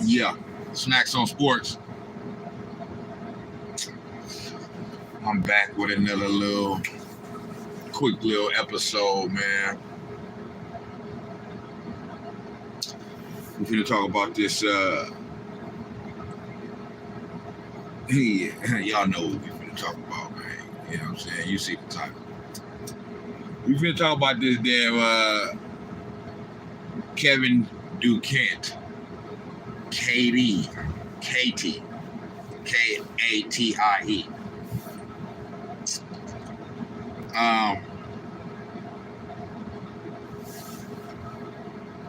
Yeah, Snax on Sportz. I'm back with another quick little episode, man. We're gonna talk about this. Y'all know what we're gonna talk about, man. You know what I'm saying? You see the title. We're gonna talk about this damn Kevin Durant. KD, KT, Katie.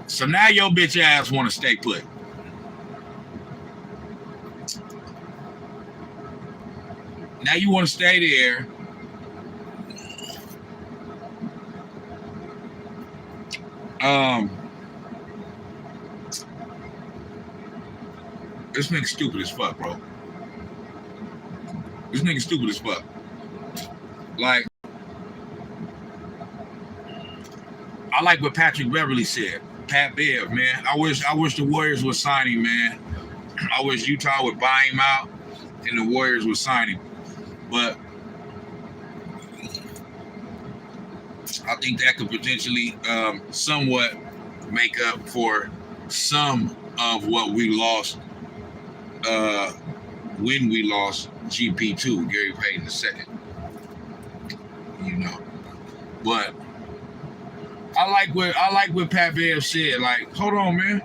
So now your bitch ass want to stay put. Now you want to stay there. This nigga stupid as fuck, bro. This nigga stupid as fuck. Like, I like what Patrick Beverly said. Pat Bev, man. I wish the Warriors would sign him, man. I wish Utah would buy him out and the Warriors would sign him. But I think that could potentially somewhat make up for some of what we lost when we lost GP2, Gary Payton II. You know. But I like what Pat Bev said. Like, hold on, man.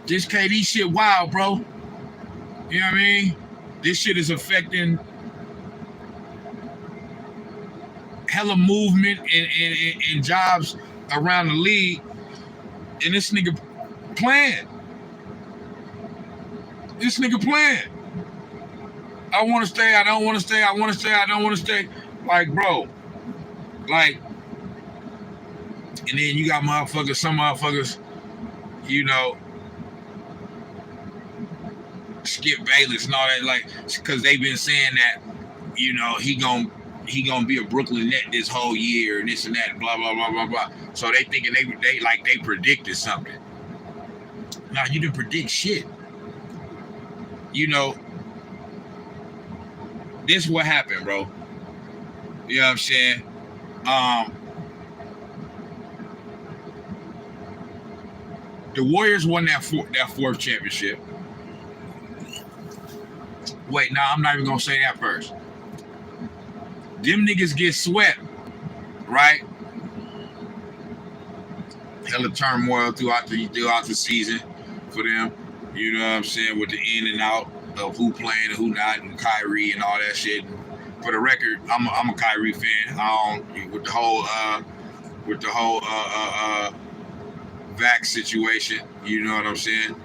This KD shit wild, bro. You know what I mean? This shit is affecting hella movement and jobs around the league. And this nigga playing. This nigga playing. I want to stay. I don't want to stay. I want to stay. I don't want to stay. Like, bro. Like, and then you got some motherfuckers, you know, Skip Bayless and all that, like, because they've been saying that, you know, he gonna be a Brooklyn Net this whole year and this and that, blah blah blah blah blah. So they thinking they predicted something. Nah, you didn't predict shit. You know, this is what happened, bro. You know what I'm saying? The Warriors won that fourth championship. Wait, no, I'm not even gonna say that first. Them niggas get swept, right? Hella turmoil throughout the season for them. You know what I'm saying? With the in and out of who playing and who not, and Kyrie and all that shit. And for the record, I'm a Kyrie fan. With the whole vax situation. You know what I'm saying?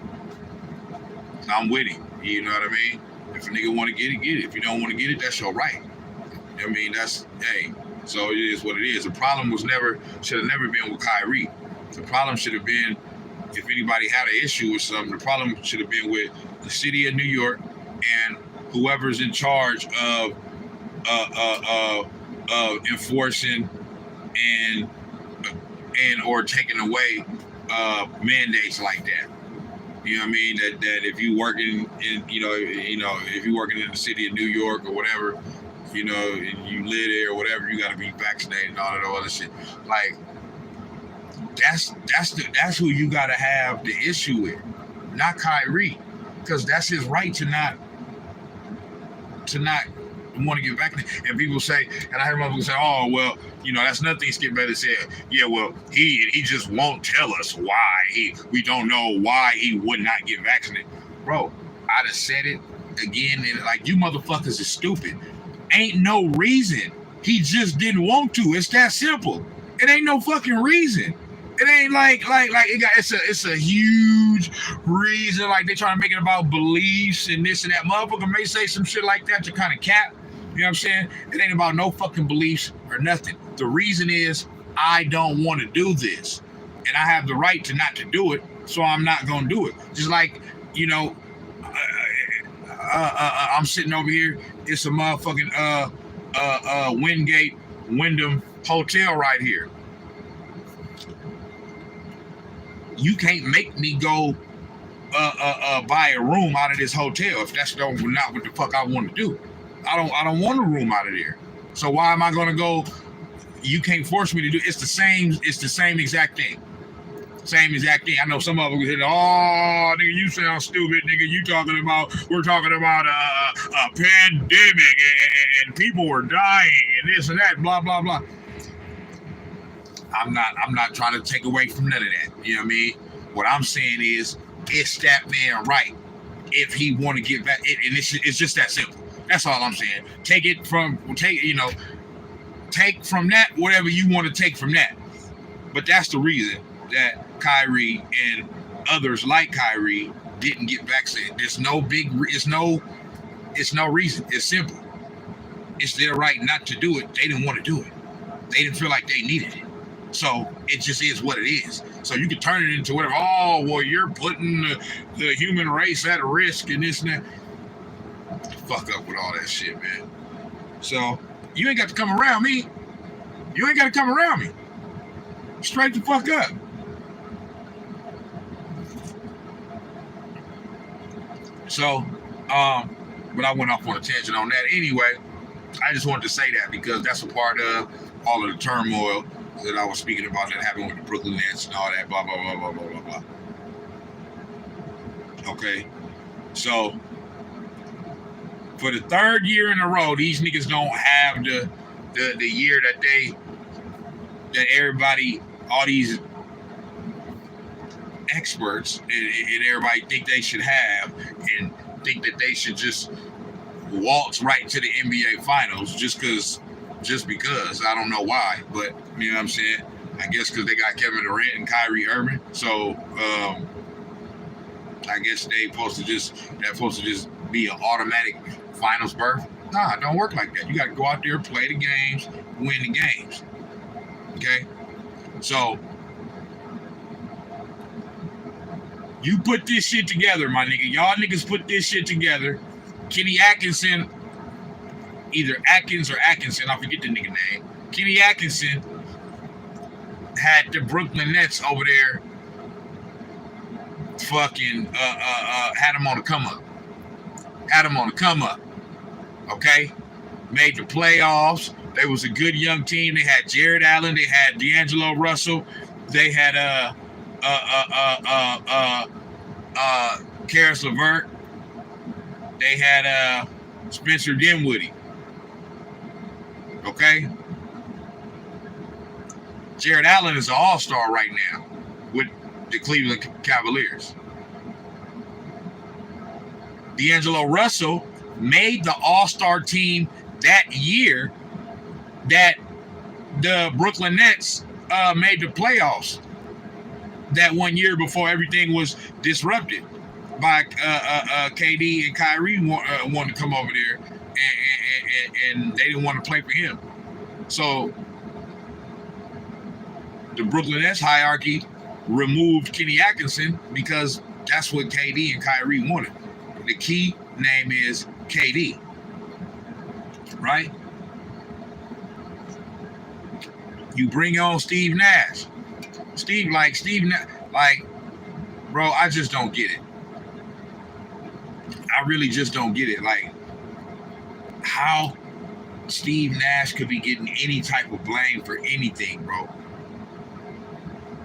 I'm with him. You know what I mean? If a nigga want to get it, get it. If you don't want to get it, that's your right. I mean, hey. So it is what it is. The problem should have never been with Kyrie. The problem should have been, if anybody had an issue with something, the problem should have been with the city of New York and whoever's in charge of enforcing and or taking away mandates like that. You know what I mean? That if you working in if you working in the city of New York or whatever, you know, and you live there or whatever, you got to be vaccinated and all that other shit. Like, that's who you got to have the issue with, not Kyrie, because that's his right to not want to get vaccinated. And people say, and I heard motherfuckers say, oh, well, you know, that's nothing Skip Bayless said. Yeah, well, he just won't tell us why we don't know why he would not get vaccinated. Bro, I just said it again, and like, you motherfuckers is stupid. ain't no reason. He just didn't want to. It's that simple. It ain't no fucking reason. It ain't like it's a huge reason. Like they trying to make it about beliefs and this and that. Motherfucker may say some shit like that to kind of cap. You know what I'm saying? It ain't about no fucking beliefs or nothing. The reason is I don't want to do this, and I have the right to not to do it, so I'm not gonna do it. Just like, you know, I'm sitting over here. It's a motherfucking Wyndham Hotel right here. You can't make me go buy a room out of this hotel if that's not what the fuck I want to do. I don't want a room out of there. So why am I gonna go? You can't force me to do. It's the same exact thing. Same exact thing. I know some of them said, "Oh, nigga, you sound stupid, nigga. We're talking about a pandemic and people were dying and this and that, blah blah blah." I'm not trying to take away from none of that. You know what I mean? What I'm saying is, it's that man right. If he want to get back, and it's just that simple. That's all I'm saying. Take from that whatever you want to take from that. But that's the reason that Kyrie and others like Kyrie didn't get vaccinated. It's no reason. It's simple. It's their right not to do it. They didn't want to do it. They didn't feel like they needed it. So it just is what it is. So you can turn it into whatever. Oh, well, you're putting the human race at risk and this and that. Fuck up with all that shit, man. So you ain't got to come around me. You ain't got to come around me. Straight the fuck up. So, but I went off on a tangent on that anyway. I just wanted to say that because that's a part of all of the turmoil that I was speaking about that happened with the Brooklyn Nets and all that, blah, blah, blah, blah, blah, blah, blah. Okay. So, for the third year in a row, these niggas don't have the year that everybody, all these experts and everybody think they should have, and think that they should just waltz right to the NBA Finals just because. I don't know why, but you know what I'm saying? I guess because they got Kevin Durant and Kyrie Irving. So I guess that's supposed to just be an automatic finals berth. Nah, it don't work like that. You got to go out there, play the games, win the games. Okay? So you put this shit together, my nigga. Y'all niggas put this shit together. Kenny Atkinson, either Atkins or Atkinson, I forget the nigga name. Kenny Atkinson had the Brooklyn Nets over there fucking had them on the come up. Okay? Made the playoffs. They was a good young team. They had Jared Allen, they had D'Angelo Russell, they had Karis LeVert, they had Spencer Dinwiddie. Okay? Jared Allen is an all-star right now with the Cleveland Cavaliers. D'Angelo Russell made the all-star team that year that the Brooklyn Nets made the playoffs that one year before everything was disrupted by KD and Kyrie wanted to come over there and they didn't want to play for him. So the Brooklyn Nets hierarchy removed Kenny Atkinson because that's what KD and Kyrie wanted. The key name is KD, right? You bring on Steve Nash. Bro, I just don't get it. I really just don't get it. Like, how Steve Nash could be getting any type of blame for anything, bro.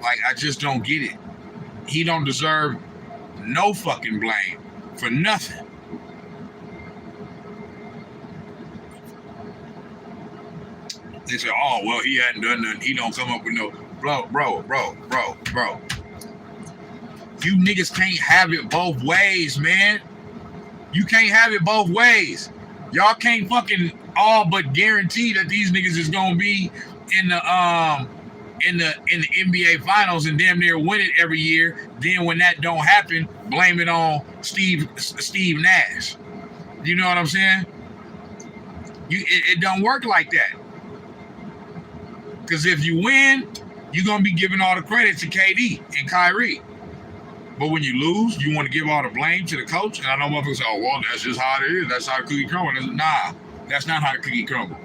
Like, I just don't get it. He don't deserve no fucking blame for nothing. They say, oh, well, he hadn't done nothing. He don't come up with no... Bro. You niggas can't have it both ways, man. You can't have it both ways. Y'all can't fucking all but guarantee that these niggas is gonna be in the NBA finals and damn near win it every year. Then when that don't happen, blame it on Steve Nash. You know what I'm saying? It don't work like that. Because if you win, you're gonna be giving all the credit to KD and Kyrie. But when you lose, you want to give all the blame to the coach. And I know motherfuckers say, oh, well, that's just how it is. That's how the cookie crumbles. Nah, that's not how the cookie crumbles.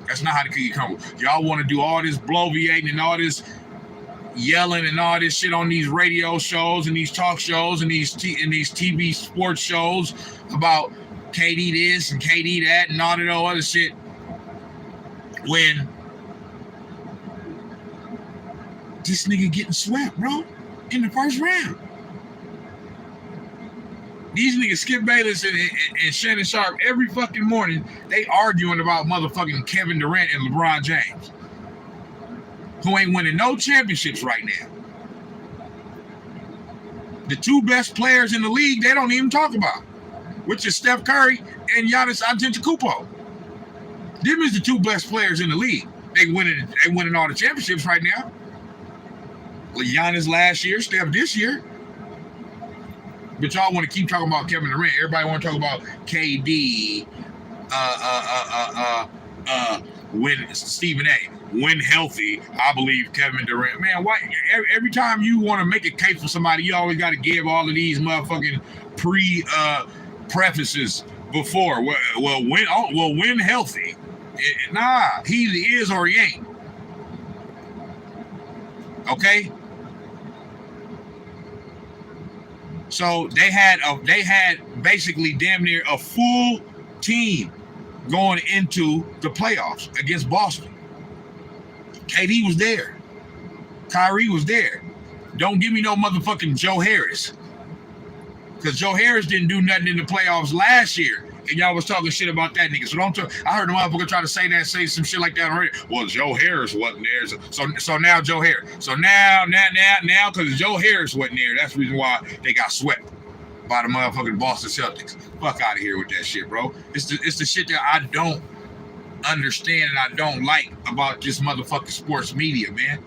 That's not how the cookie crumbles. Y'all want to do all this bloviating and all this yelling and all this shit on these radio shows and these talk shows and these TV sports shows about KD this and KD that and all that other shit. When this nigga getting swept, bro, in the first round. These niggas, Skip Bayless and Shannon Sharp, every fucking morning, they arguing about motherfucking Kevin Durant and LeBron James, who ain't winning no championships right now. The two best players in the league, they don't even talk about, which is Steph Curry and Giannis Antetokounmpo. Them is the two best players in the league. They winning all the championships right now. Giannis last year, Steph this year. But y'all want to keep talking about Kevin Durant. Everybody want to talk about KD, when Stephen A. When healthy, I believe Kevin Durant. Man, why every time you want to make a case for somebody, you always got to give all of these motherfucking prefaces before. When healthy. Nah, he either is or he ain't. Okay. So they had basically damn near a full team going into the playoffs against Boston. KD was there. Kyrie was there. Don't give me no motherfucking Joe Harris. Because Joe Harris didn't do nothing in the playoffs last year. And y'all was talking shit about that nigga. So don't talk. I heard the motherfucker try to say some shit like that already. Well, Joe Harris wasn't there. So now Joe Harris. So now, because Joe Harris wasn't there, that's the reason why they got swept by the motherfucking Boston Celtics. Fuck out of here with that shit, bro. It's the shit that I don't understand and I don't like about this motherfucking sports media, man.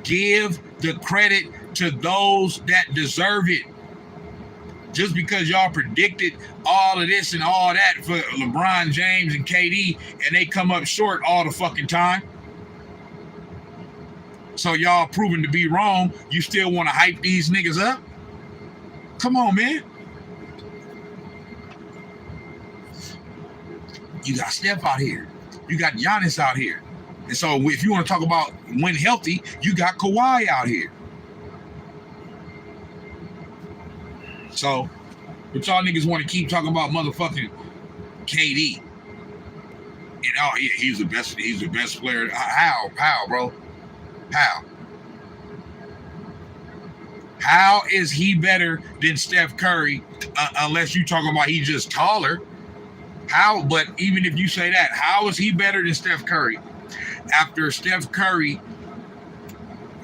Give the credit to those that deserve it. Just because y'all predicted all of this and all that for LeBron James and KD, and they come up short all the fucking time. So y'all proven to be wrong. You still want to hype these niggas up? Come on, man. You got Steph out here. You got Giannis out here. And so if you want to talk about when healthy, you got Kawhi out here. So, but y'all niggas want to keep talking about motherfucking KD. And oh yeah, he's the best player. How, bro? How is he better than Steph Curry unless you talking about he's just taller? How, but even if you say that, how is he better than Steph Curry after Steph Curry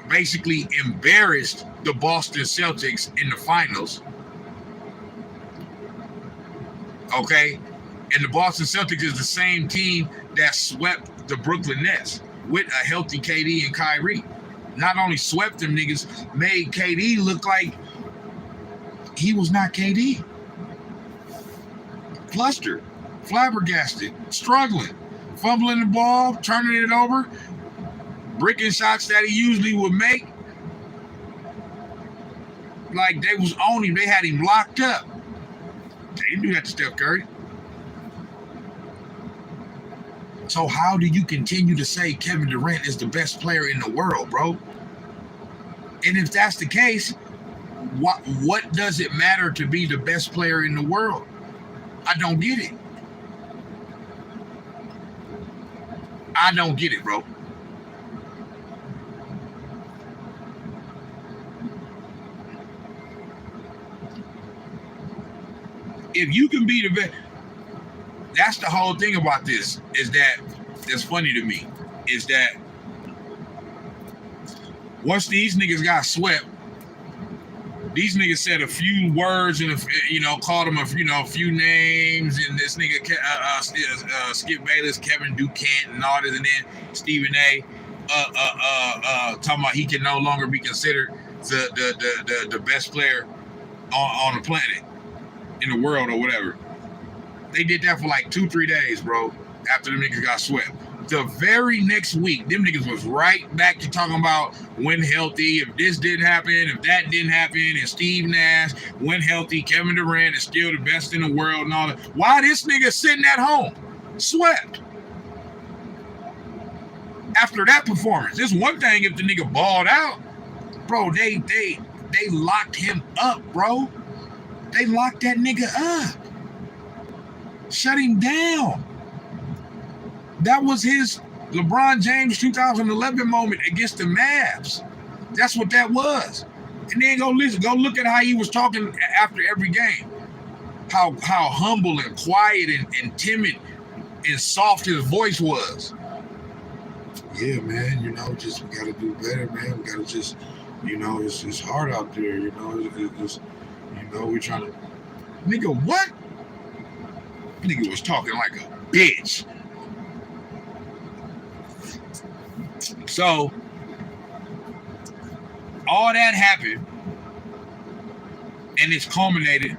basically embarrassed the Boston Celtics in the finals? Okay, and the Boston Celtics is the same team that swept the Brooklyn Nets with a healthy KD and Kyrie. Not only swept them niggas, made KD look like he was not KD. Flustered, flabbergasted, struggling, fumbling the ball, turning it over, bricking shots that he usually would make. Like they was on him, they had him locked up. They didn't do that to Steph Curry. So how do you continue to say Kevin Durant is the best player in the world, bro? And if that's the case, what does it matter to be the best player in the world? I don't get it. I don't get it, bro. If you can be the best, that's the whole thing about this, is that's funny to me, is that once these niggas got swept, These niggas said a few words and called him a few names, and this nigga Skip Bayless, Kevin Durant, and all this, and then Stephen A. Talking about he can no longer be considered the best player on the planet, in the world, or whatever. They did that for like 2-3 days, bro, after them niggas got swept. The very next week, them niggas was right back to talking about when healthy, if this didn't happen, if that didn't happen, and Steve Nash, when healthy, Kevin Durant is still the best in the world and all that. Why this nigga sitting at home, swept? After that performance, it's one thing if the nigga balled out, bro. They locked him up, bro. They locked that nigga up, shut him down. That was his LeBron James 2011 moment against the Mavs. That's what that was. And then go look at how he was talking after every game. How humble and quiet and timid and soft his voice was. Yeah, man, we gotta do better, man. We gotta just, it's hard out there, we're trying to. Nigga, what? Nigga was talking like a bitch. So, all that happened, and it's culminated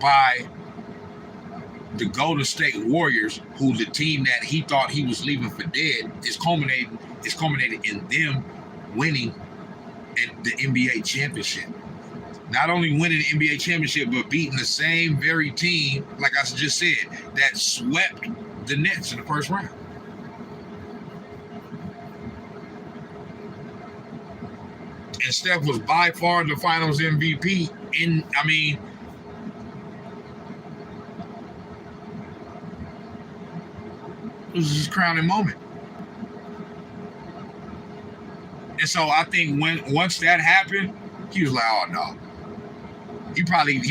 by the Golden State Warriors, who's the team that he thought he was leaving for dead. It's culminated in them winning the NBA championship. Not only winning the NBA championship, but beating the same very team, like I just said, that swept the Nets in the first round. And Steph was by far the Finals MVP. It was his crowning moment. And so I think once that happened, he was like, oh no. He probably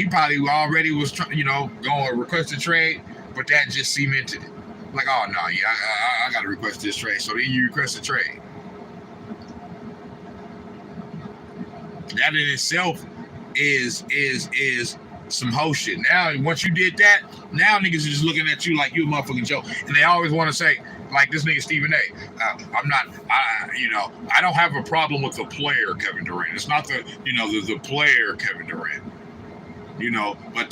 already was going to request a trade, but that just cemented it. Like, oh no, yeah, I got to request this trade. So then you request a trade. That in itself is some hoe shit. Now, once you did that, now niggas are just looking at you like you a motherfucking joke. And they always want to say, like this nigga Stephen A. I don't have a problem with the player Kevin Durant. It's not the player Kevin Durant. But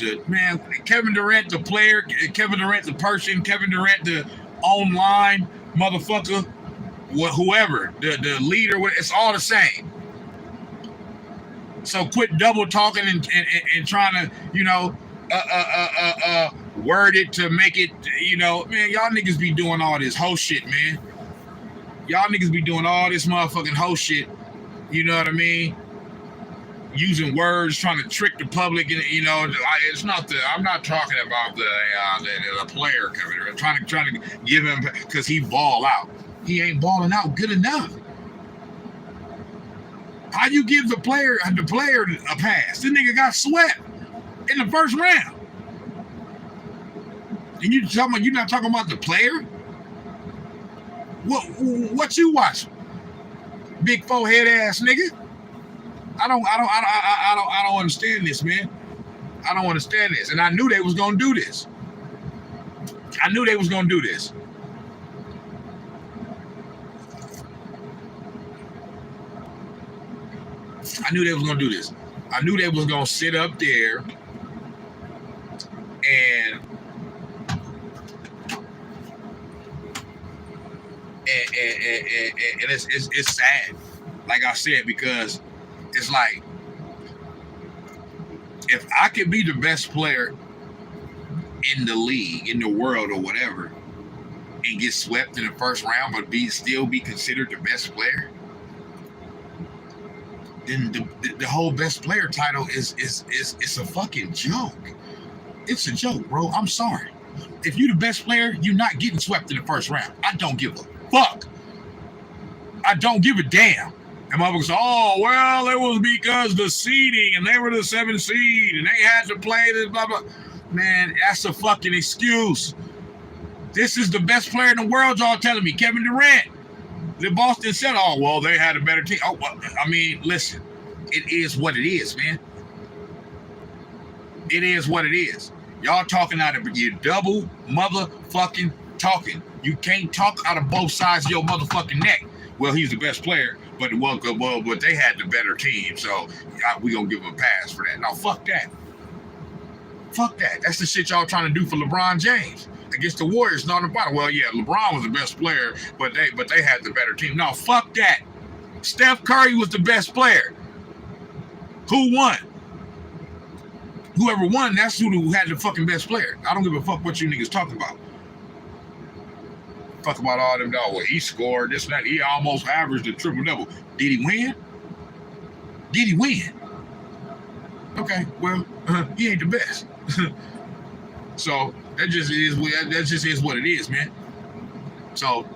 Kevin Durant the player, Kevin Durant the person, Kevin Durant the online motherfucker, whoever, the leader, it's all the same. So quit double talking and trying to, word it to make it, man, y'all niggas be doing all this hoe shit, man. Y'all niggas be doing all this motherfucking hoe shit. You know what I mean? Using words, trying to trick the public, and it's not I'm not talking about the player coming. I'm trying to give him, because he ball out. He ain't balling out good enough. How you give the player a pass? This nigga got swept in the first round. And you're not talking about the player? What you watching? Big forehead ass nigga? I don't understand this, man. I don't understand this. And I knew they was gonna do this. I knew they was gonna do this. I knew they was gonna do this. I knew they was gonna sit up there and it's sad, like I said, because it's like, if I could be the best player in the league, in the world, or whatever, and get swept in the first round, but still be considered the best player, then the whole best player title is a fucking joke. It's a joke, bro. I'm sorry. If you're the best player, you're not getting swept in the first round. I don't give a fuck. I don't give a damn. And motherfuckers say, oh, well, it was because the seeding, and they were the 7th seed, and they had to play this, blah, blah. Man, that's a fucking excuse. This is the best player in the world, y'all telling me, Kevin Durant. The Boston said, oh, well, they had a better team. Oh, well, I mean, listen, it is what it is, man. It is what it is. Y'all talking out of your double motherfucking talking. You can't talk out of both sides of your motherfucking neck. Well, he's the best player, but they had the better team, so we gonna give him a pass for that. No, fuck that. Fuck that. That's the shit y'all trying to do for LeBron James against the Warriors. Not on the bottom. Well, yeah, LeBron was the best player, but they had the better team. No, fuck that. Steph Curry was the best player. Who won? Whoever won, that's who had the fucking best player. I don't give a fuck what you niggas talking about. Fuck about all them dogs. Well, he scored this and that. He almost averaged a triple-double. Did he win? Did he win? Okay, well, he ain't the best. So that just is what it is, man. So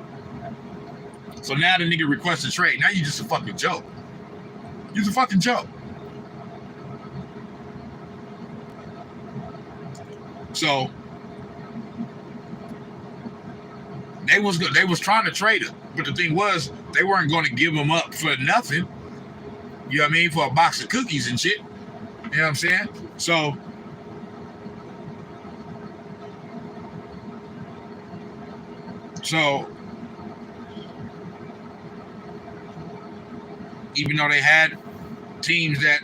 now the nigga requests a trade. Now you just a fucking joke. You're a fucking joke. So they was trying to trade him, but the thing was they weren't going to give him up for nothing. You know what I mean? For a box of cookies and shit. You know what I'm saying? So even though they had teams that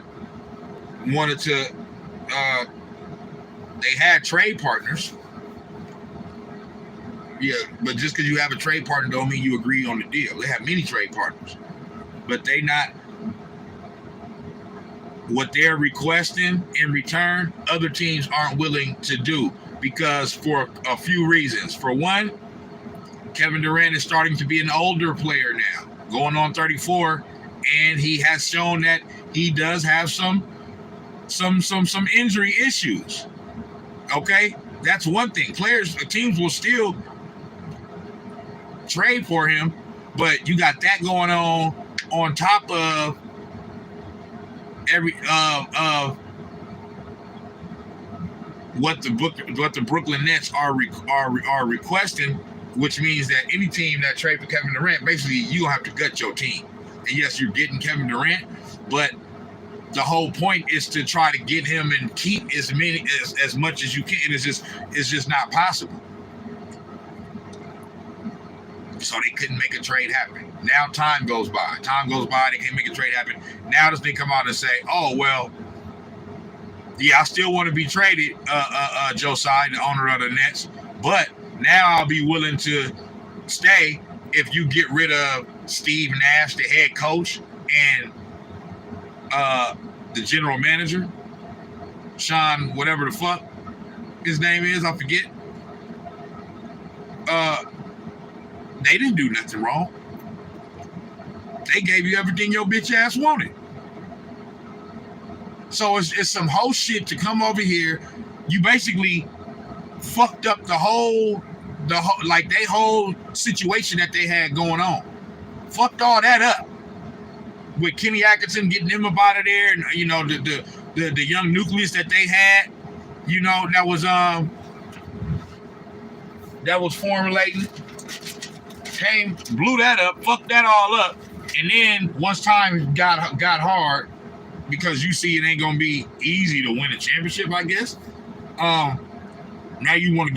wanted to, they had trade partners. Yeah, but just because you have a trade partner don't mean you agree on the deal. They have many trade partners, but they not what they're requesting in return. Other teams aren't willing to do because for a few reasons. For one, Kevin Durant is starting to be an older player now, going on 34, and he has shown that he does have some injury issues. Okay, that's one thing. Teams will still trade for him, but you got that going on top of every what the Brooklyn Nets are requesting, which means that any team that trade for Kevin Durant, basically you have to gut your team. And yes, you're getting Kevin Durant, but the whole point is to try to get him and keep as much as you can. It's just not possible. So they couldn't make a trade happen. Now time goes by. They can't make a trade happen. Now this thing come out and say, oh, well, yeah, I still want to be traded, Josiah, the owner of the Nets, but now I'll be willing to stay if you get rid of Steve Nash, the head coach, and the general manager, Sean, whatever the fuck his name is, I forget. They didn't do nothing wrong. They gave you everything your bitch ass wanted. So it's some whole shit to come over here. You basically fucked up the whole situation that they had going on. Fucked all that up. With Kenny Atkinson getting him up out of there, and you know the young nucleus that they had, you know, that was formulating, blew that up, fucked that all up, and then once time got hard, because you see it ain't gonna be easy to win a championship, I guess. Now you want to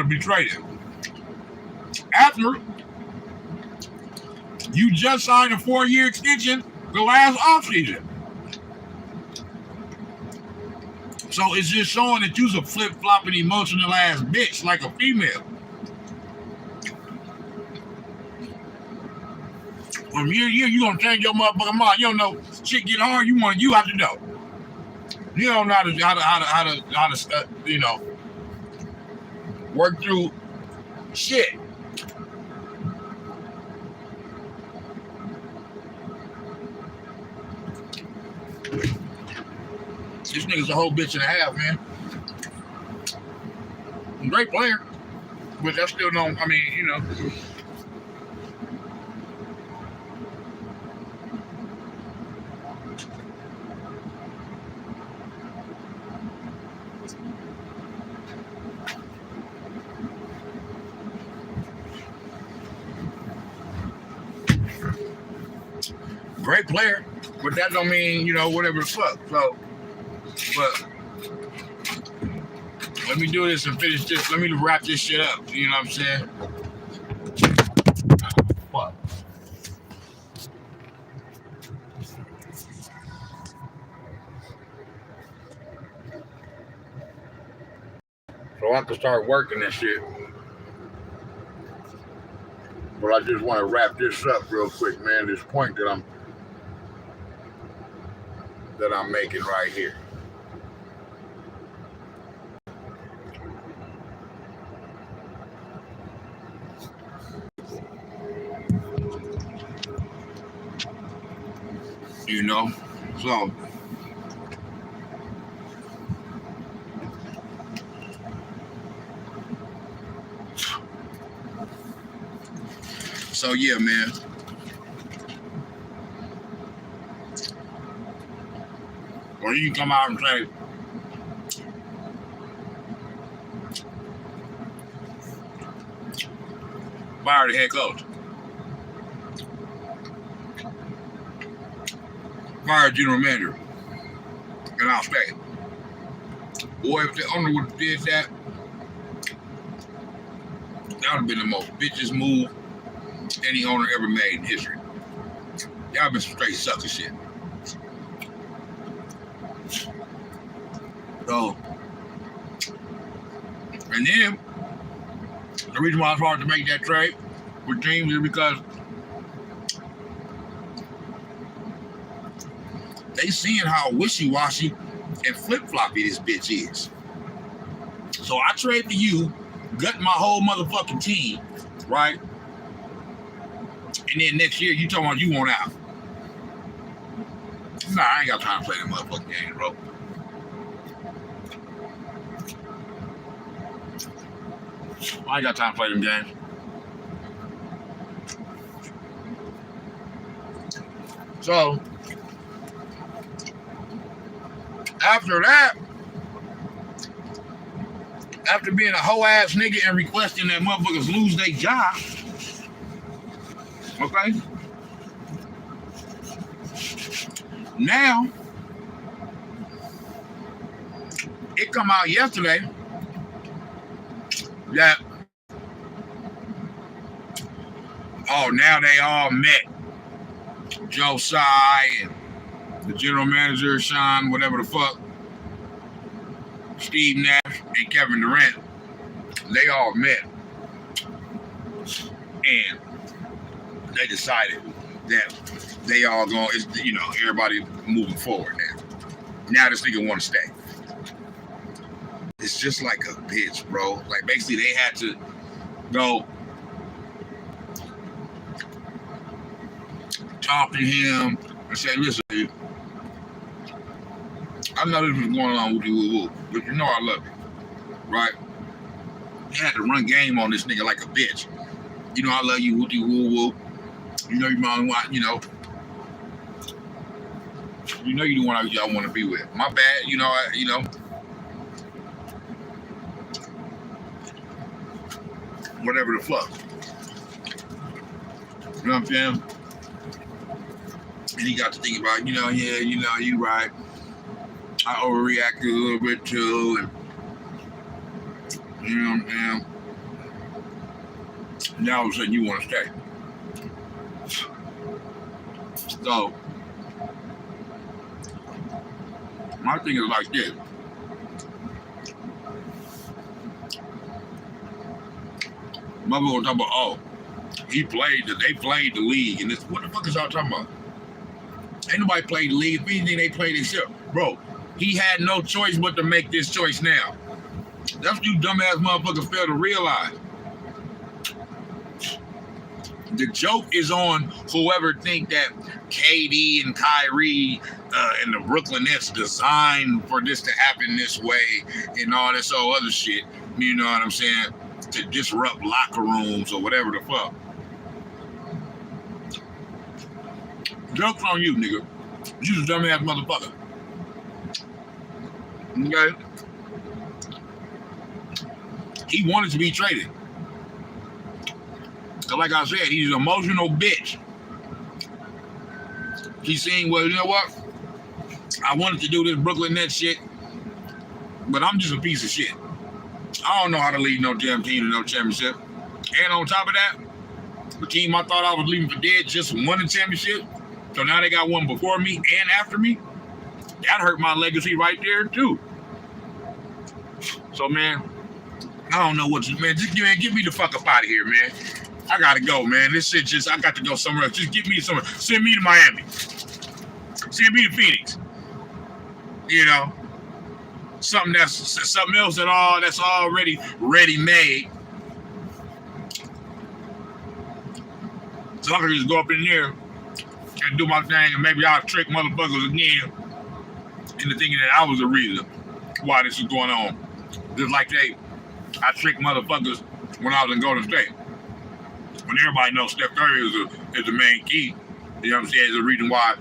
be traded after you just signed a 4-year extension the last offseason. So it's just showing that you's a flip-flopping, emotional ass bitch like a female. When you gonna change your motherfucking mind. You don't know shit get hard. You have to know. You don't know how to you know, work through shit. This nigga's a whole bitch and a half, man. Great player, but I still don't. I mean, you know. Great player. But that don't mean, you know, whatever the fuck. So, but let me do this and finish this. Let me wrap this shit up. You know what I'm saying? Fuck. So I can start working this shit. But I just want to wrap this up real quick, man. This point that I'm making right here. You know, so yeah, man. Or you can come out and say, fire the head coach. Fire general manager. And I'll stay. Boy, if the owner would have did that, that would have been the most bitchest move any owner ever made in history. Y'all been some straight sucker shit. So, and then, the reason why it's hard to make that trade with teams is because they seeing how wishy-washy and flip-floppy this bitch is. So I trade for you, gut my whole motherfucking team, right? And then next year you talking about you want out. Nah, I ain't got time to play that motherfucking game, bro. I ain't got time to play them games. So, after that, after being a hoe ass nigga and requesting that motherfuckers lose their job, okay? Now, it come out yesterday that, oh, now they all met. Joe Tsai and the general manager, Sean, whatever the fuck, Steve Nash and Kevin Durant, they all met. And they decided that they all going, you know, everybody moving forward now. Now this nigga want to stay. It's just like a bitch, bro. Like, basically, they had to go talk to him and say, listen, dude, I know this was going on with you, but you know I love you, right? They had to run game on this nigga like a bitch. You know I love you, woo woo woo. You know you mom, you know you the one y'all want to be with. My bad, you know, whatever the fuck. You know what I'm saying? And he got to think about, you know, yeah, you know, you right. I overreacted a little bit too, and you know what I'm saying? Now all of a sudden you want to stay. So, my thing is like this. Mother gonna talk about, oh, they played the league, and this, what the fuck is y'all talking about? Ain't nobody played the league. If anything, they played themselves. Bro, he had no choice but to make this choice now. That's what you dumbass motherfuckers fail to realize. The joke is on whoever think that KD and Kyrie and the Brooklyn Nets designed for this to happen this way and all this old other shit. You know what I'm saying? To disrupt locker rooms or whatever the fuck. Joke's on you, nigga. You a dumbass motherfucker. Okay? He wanted to be traded. So like I said, he's an emotional bitch. He's saying, well, you know what? I wanted to do this Brooklyn Nets shit, but I'm just a piece of shit. I don't know how to lead no damn team to no championship. And on top of that, the team I thought I was leaving for dead just won the championship. So now they got one before me and after me. That hurt my legacy right there, too. So, man, I don't know what to, man. Just get me the fuck up out of here, man. I gotta go, man. This shit I got to go somewhere else. Just get me somewhere. Send me to Miami. Send me to Phoenix. You know, something else that's already ready made. So I can just go up in there and do my thing, and maybe I'll trick motherfuckers again into thinking that I was the reason why this is going on. Just like I tricked motherfuckers when I was in Golden State. When everybody knows Steph Curry is the main key, you know what I'm saying, is the reason why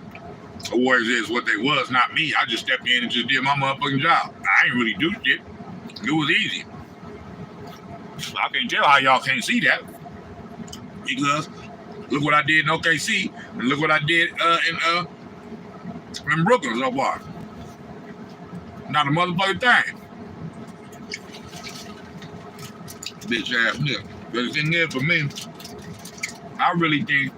the Warriors is what they was, not me. I just stepped in and just did my motherfucking job. I ain't really do shit. It was easy. I can't tell how y'all can't see that. Because look what I did in OKC, and look what I did in Brooklyn so far. Not a motherfucking thing. Bitch ass nigga. But the thing is, for me, I really think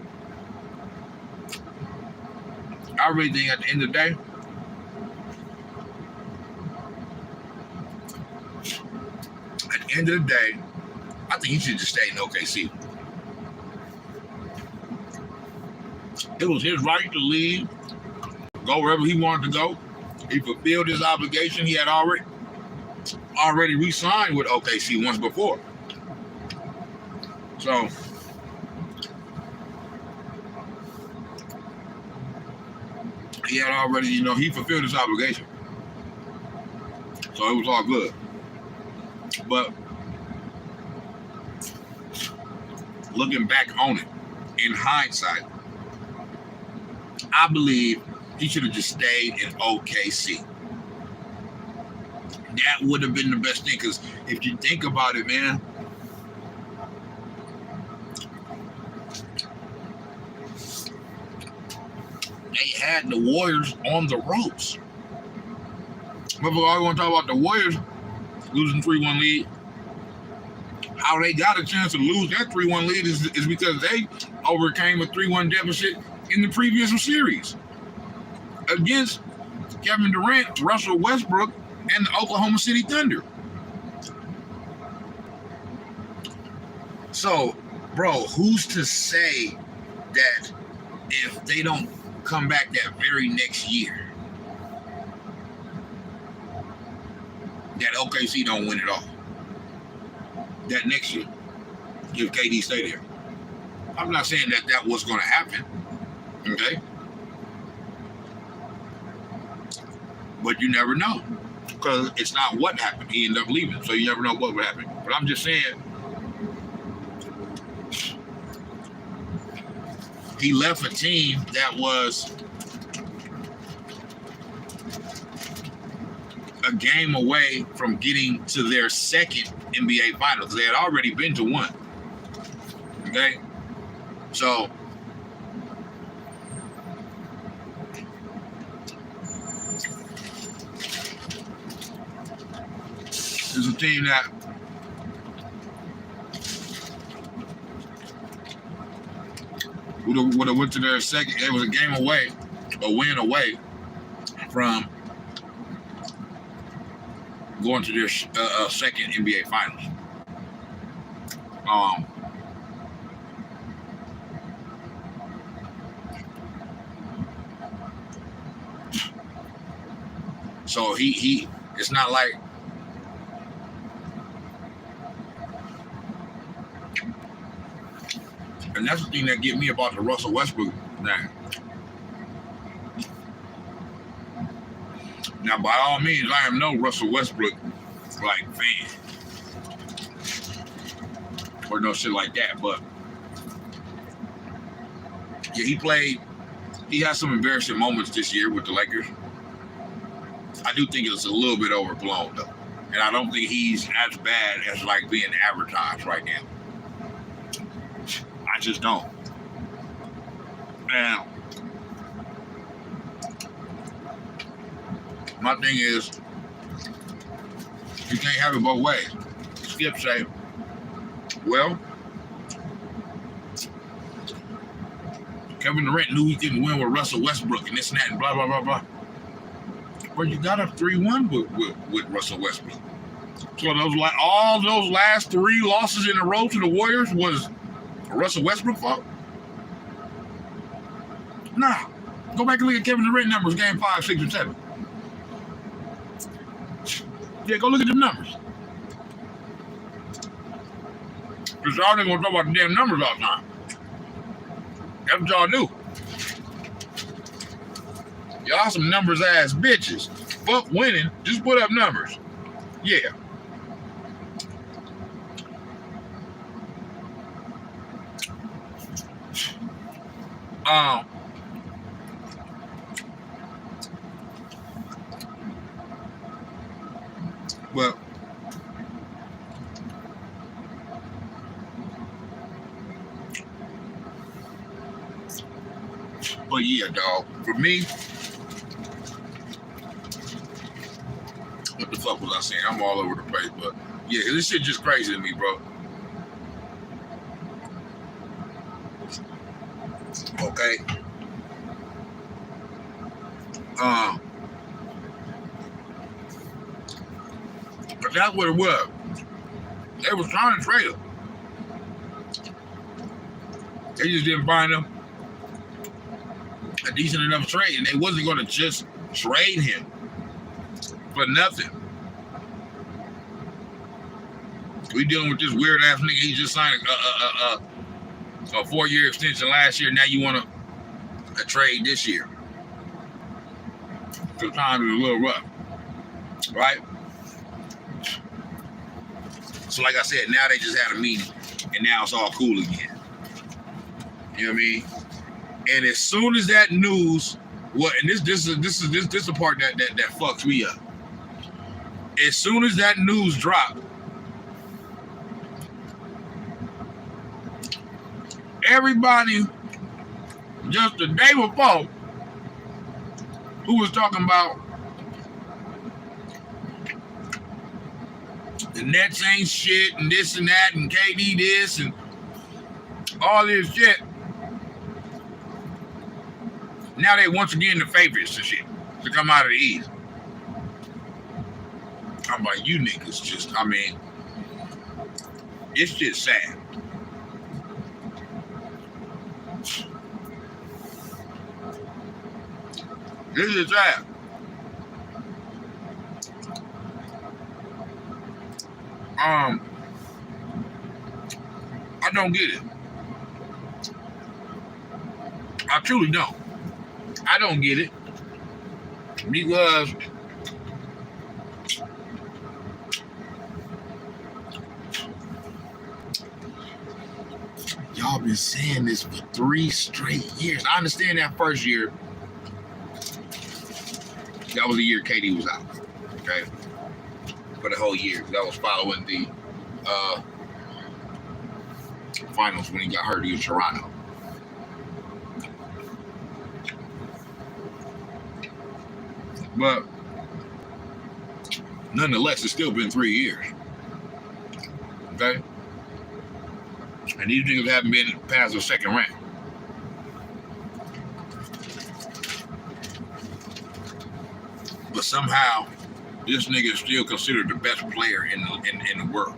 at the end of the day, I think he should just stay in OKC. It was his right to leave, go wherever he wanted to go. He fulfilled his obligation. He had already re-signed with OKC once before. So he had already, he fulfilled his obligation. So it was all good. But looking back on it, in hindsight, I believe he should have just stayed in OKC. That would have been the best thing, because if you think about it, man, they had the Warriors on the ropes. But I want to talk about the Warriors losing 3-1 lead. How they got a chance to lose that 3-1 lead is because they overcame a 3-1 deficit in the previous series against Kevin Durant, Russell Westbrook, and the Oklahoma City Thunder. So, bro, who's to say that if they don't come back that very next year, that OKC don't win it all? That next year, if KD stay there. I'm not saying that was going to happen, okay? But you never know, because it's not what happened. He ended up leaving, so you never know what would happen. But I'm just saying, he left a team that was a game away from getting to their second NBA Finals. They had already been to one. Okay? So, it's a team that would have went to their second. It was a game away, a win away from going to their second NBA Finals. So he it's not like and that's the thing that get me about the Russell Westbrook thing. Now, by all means, I am no Russell Westbrook fan or no shit like that, but yeah, he had some embarrassing moments this year with the Lakers. I do think it's a little bit overblown though, and I don't think he's as bad as being advertised right now. I just don't. Now, My thing is, you can't have it both ways. Skip say, well, Kevin Durant knew he couldn't win with Russell Westbrook and this and that and blah, blah, blah, blah. But you got a 3-1 with Russell Westbrook. So all those last 3 losses in a row to the Warriors was Russell Westbrook fault? Nah. Go back and look at Kevin Durant numbers, game 5, 6, and 7. Yeah, go look at them numbers. Because y'all ain't gonna talk about the damn numbers all the time. That's what y'all do. Y'all some numbers ass bitches. Fuck winning, just put up numbers. Yeah. Well, but yeah, dog. For me, what the fuck was I saying? I'm all over the place, but yeah, this shit just crazy to me, bro. Okay. But that's what it was. They was trying to trade him. They just didn't find him a decent enough trade, and they wasn't going to just trade him for nothing. We dealing with this weird ass nigga. He just signed a 4-year extension last year. Now you want a trade this year. Sometimes it's a little rough, right? So like I said, now they just had a meeting, and now it's all cool again. You know what I mean? And as soon as that news, and this is the part that fucks me up. As soon as that news dropped, everybody just the day before who was talking about the Nets ain't shit and this and that and KD this and all this shit. Now they once again the favorites and shit to come out of the East. I'm like, you niggas just, I mean, it's just sad. This is sad. I don't get it. I truly don't. I don't get it. Because y'all been saying this for 3 straight years. I understand that first year. That was the year KD was out. Okay? For the whole year. That was following the finals when he got hurt against Toronto. But nonetheless, it's still been 3 years. Okay? And these niggas haven't been past the second round. But somehow, this nigga is still considered the best player in the world.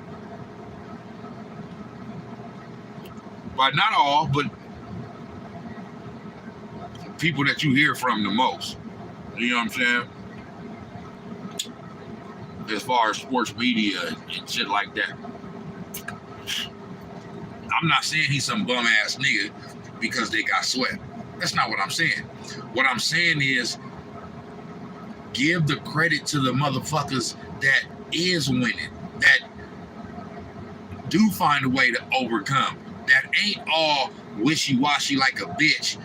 By not all, but people that you hear from the most. You know what I'm saying? As far as sports media and shit like that. I'm not saying he's some bum ass nigga because they got swept. That's not what I'm saying. What I'm saying is give the credit to the motherfuckers that is winning, that do find a way to overcome, that ain't all wishy-washy like a bitch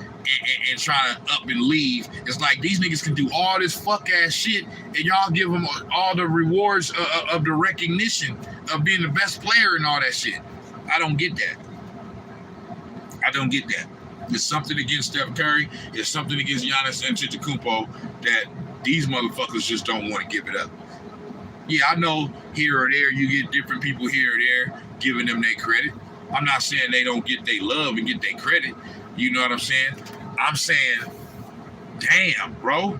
and trying to up and leave. It's like these niggas can do all this fuck ass shit and y'all give them all the rewards of the recognition of being the best player and all that shit. I don't get that. I don't get that. It's something against Steph Curry. It's something against Giannis Antetokounmpo that These motherfuckers just don't want to give it up. Yeah, I know here or there you get different people here or there giving them their credit. I'm not saying they don't get their love and get their credit. You know what I'm saying? I'm saying, damn, bro.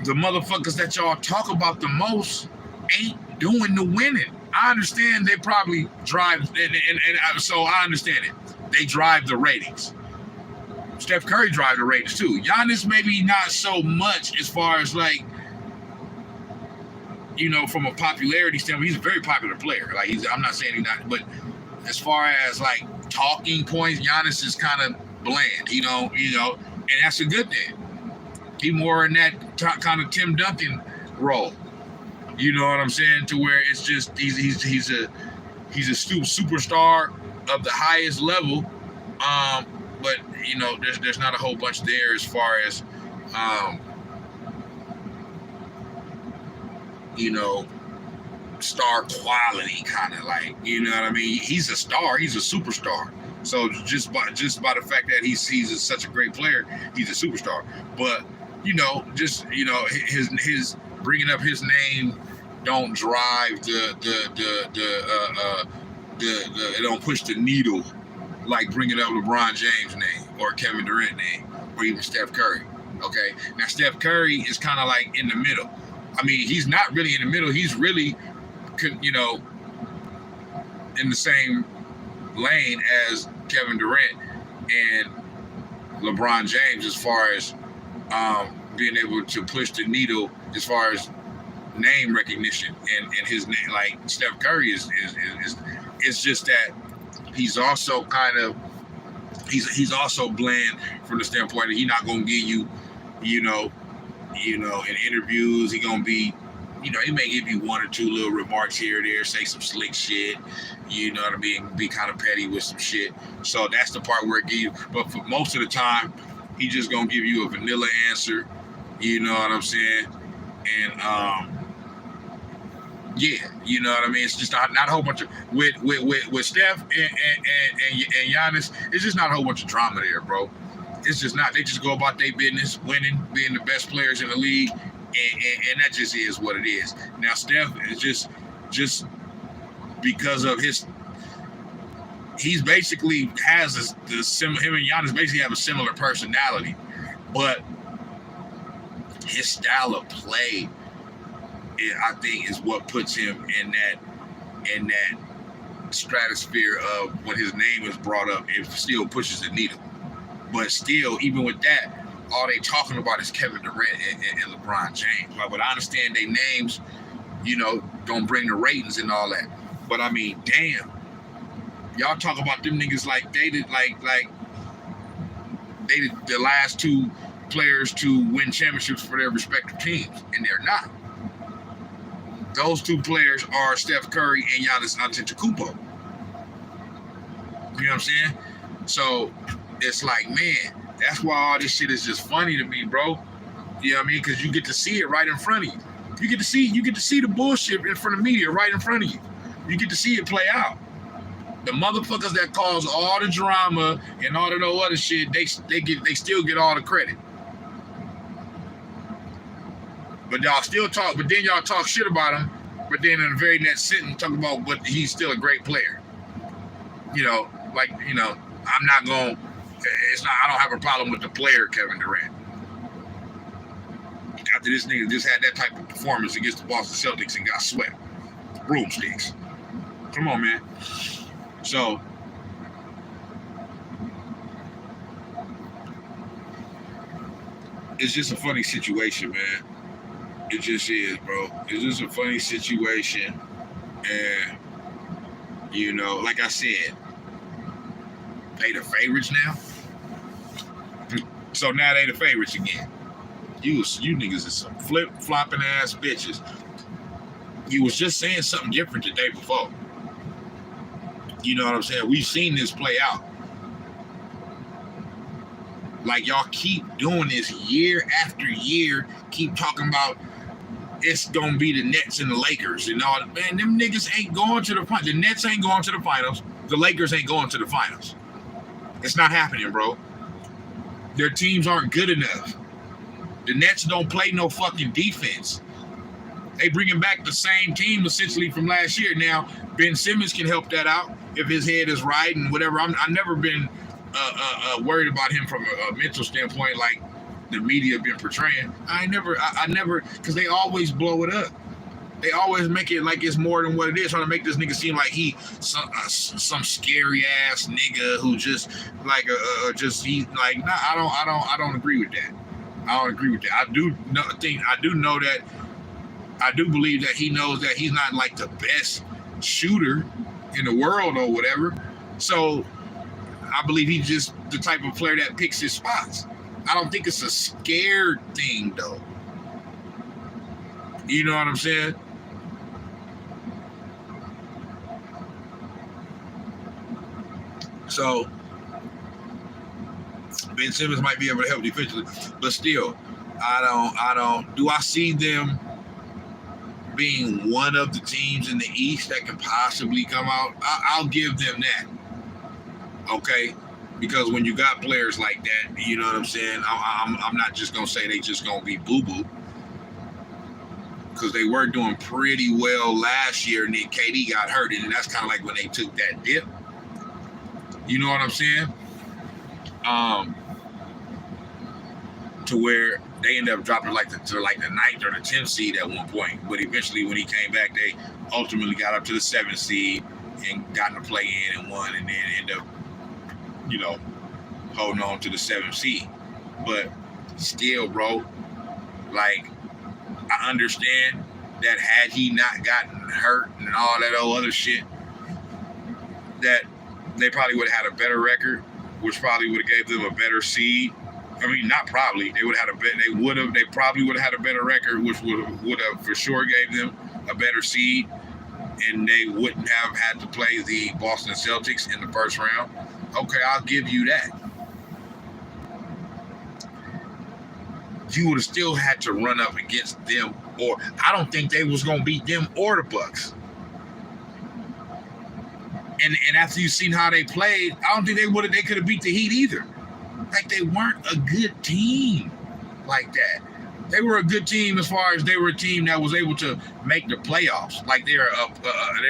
The motherfuckers that y'all talk about the most ain't doing the winning. I understand they probably drive, and so I understand it. They drive the ratings. Steph Curry drive the ratings too. Giannis maybe not so much as far as like, you know, from a popularity standpoint, he's a very popular player. Like I'm not saying he's not, but as far as like talking points, Giannis is kind of bland. You know, and that's a good thing. He more in that kind of Tim Duncan role. You know what I'm saying? To where it's just he's a superstar of the highest level. But you know, there's not a whole bunch there as far as you know, star quality kind of like, you know what I mean? He's a star, he's a superstar. So just by the fact that he's such a great player, he's a superstar. But you know, just you know, his bringing up his name don't drive the it don't push the needle like bringing up LeBron James' name or Kevin Durant name or even Steph Curry. Okay, now Steph Curry is kind of like in the middle. I mean, he's not really in the middle. He's really, you know, in the same lane as Kevin Durant and LeBron James as far as being able to push the needle as far as name recognition and his name. Like Steph Curry is it's just that he's also kind of he's also bland from the standpoint that he's not gonna give you, you know, in interviews, he gonna be, you know, he may give you one or two little remarks here or there, say some slick shit, you know what I mean, be kind of petty with some shit. So that's the part where it gives you, but for most of the time, he just gonna give you a vanilla answer, you know what I'm saying? And yeah, you know what I mean? It's just not a whole bunch of, with Steph and Giannis, it's just not a whole bunch of drama there, bro. It's just not. They just go about their business, winning, being the best players in the league, and that just is what it is. Now Steph is just because of he's basically has him and Giannis basically have a similar personality, but his style of play, I think, is what puts him in that stratosphere of when his name is brought up. It still pushes the needle. But still, even with that, all they talking about is Kevin Durant and LeBron James. But I understand their names, you know, don't bring the ratings and all that. But I mean, damn, y'all talk about them niggas like they did the last two players to win championships for their respective teams, and they're not. Those two players are Steph Curry and Giannis Antetokounmpo. You know what I'm saying? So it's like, man, that's why all this shit is just funny to me, bro. You know what I mean? Because you get to see it right in front of you. You get to see the bullshit in front of media right in front of you. You get to see it play out. The motherfuckers that cause all the drama and all of the other shit, they still get all the credit. But y'all still talk, but then y'all talk shit about him, but then in the very next sentence talk about what he's still a great player. You know, like, you know, I don't have a problem with the player Kevin Durant. After this nigga just had that type of performance against the Boston Celtics and got swept. Broomsticks. Come on, man. So it's just a funny situation, man. It just is, bro. It's just a funny situation. And, you know, like I said, they the favorites now. So now they the favorites again. You niggas is some flip-flopping ass bitches. You was just saying something different the day before. You know what I'm saying? We've seen this play out. Like, y'all keep doing this year after year, keep talking about it's gonna be the Nets and the Lakers and all. Man, them niggas ain't going to the finals. The Nets ain't going to the finals. The Lakers ain't going to the finals. It's not happening, bro. Their teams aren't good enough. The Nets don't play no fucking defense. They bringing back the same team essentially from last year. Now, Ben Simmons can help that out if his head is right and whatever. I've never been worried about him from a mental standpoint like the media have been portraying. I never, because they always blow it up. They always make it like it's more than what it is, trying to make this nigga seem like he some scary ass nigga who just like he like. Nah, I don't agree with that. I don't agree with that. I do believe that he knows that he's not like the best shooter in the world or whatever. So I believe he's just the type of player that picks his spots. I don't think it's a scared thing though. You know what I'm saying? So Ben Simmons might be able to help defensively, but still, do I see them being one of the teams in the East that can possibly come out? I'll give them that. Okay? Because when you got players like that, you know what I'm saying? I'm not just going to say they just going to be boo-boo. Because they were doing pretty well last year, and then KD got hurt, and that's kind of like when they took that dip. You know what I'm saying? To where they ended up dropping to the 9th or the 10th seed at one point. But eventually when he came back, they ultimately got up to the 7th seed and got in the play-in and won, and then ended up, holding on to the 7th seed. But still, bro, like, I understand that had he not gotten hurt and all that other shit, that they probably would have had a better record, which probably would have gave them a better seed. I mean, not probably. They probably would have had a better record, which would have for sure gave them a better seed, and they wouldn't have had to play the Boston Celtics in the first round. Okay, I'll give you that. You would have still had to run up against them, or I don't think they was gonna beat them or the Bucks. And after you've seen how they played, I don't think they could have beat the Heat either. Like, they weren't a good team like that. They were a good team as far as they were a team that was able to make the playoffs. Like, they're